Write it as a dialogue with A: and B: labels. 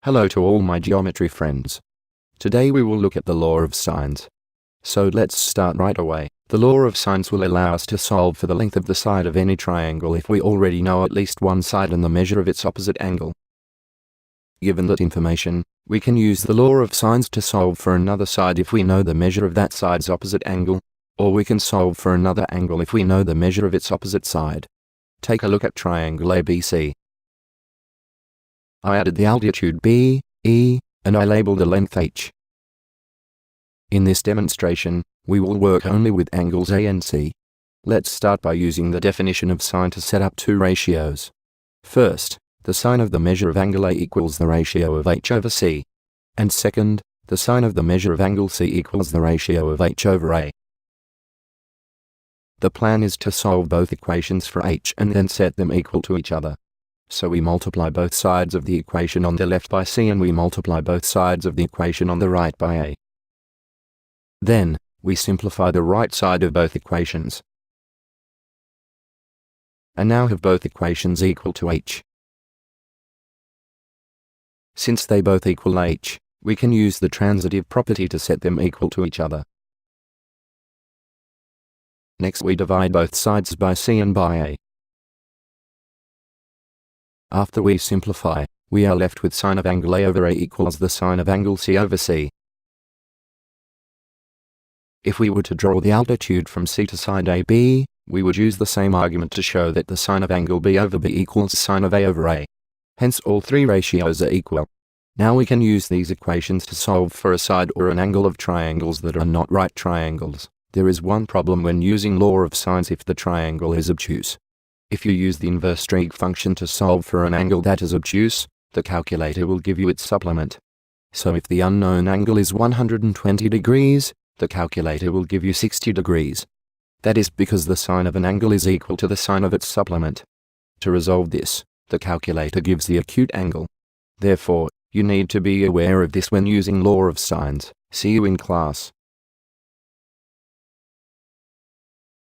A: Hello to all my geometry friends. Today we will look at the law of sines. So let's start right away. The law of sines will allow us to solve for the length of the side of any triangle if we already know at least one side and the measure of its opposite angle. Given that information, we can use the law of sines to solve for another side if we know the measure of that side's opposite angle, or we can solve for another angle if we know the measure of its opposite side. Take a look at triangle ABC. I added the altitude B, E, and I labeled the length H. In this demonstration, we will work only with angles A and C. Let's start by using the definition of sine to set up two ratios. First, the sine of the measure of angle A equals the ratio of H over C. And second, the sine of the measure of angle C equals the ratio of H over A. The plan is to solve both equations for H and then set them equal to each other. So we multiply both sides of the equation on the left by C and we multiply both sides of the equation on the right by A. Then, we simplify the right side of both equations. And now have both equations equal to H. Since they both equal H, we can use the transitive property to set them equal to each other. Next we divide both sides by C and by A. After we simplify, we are left with sine of angle A over A equals the sine of angle C over C. If we were to draw the altitude from C to side AB, we would use the same argument to show that the sine of angle B over B equals sine of A over A. Hence all three ratios are equal. Now we can use these equations to solve for a side or an angle of triangles that are not right triangles. There is one problem when using law of sines if the triangle is obtuse. If you use the inverse streak function to solve for an angle that is obtuse, the calculator will give you its supplement. So if the unknown angle is 120 degrees, the calculator will give you 60 degrees. That is because the sine of an angle is equal to the sine of its supplement. To resolve this, the calculator gives the acute angle. Therefore, you need to be aware of this when using law of sines. See you in class.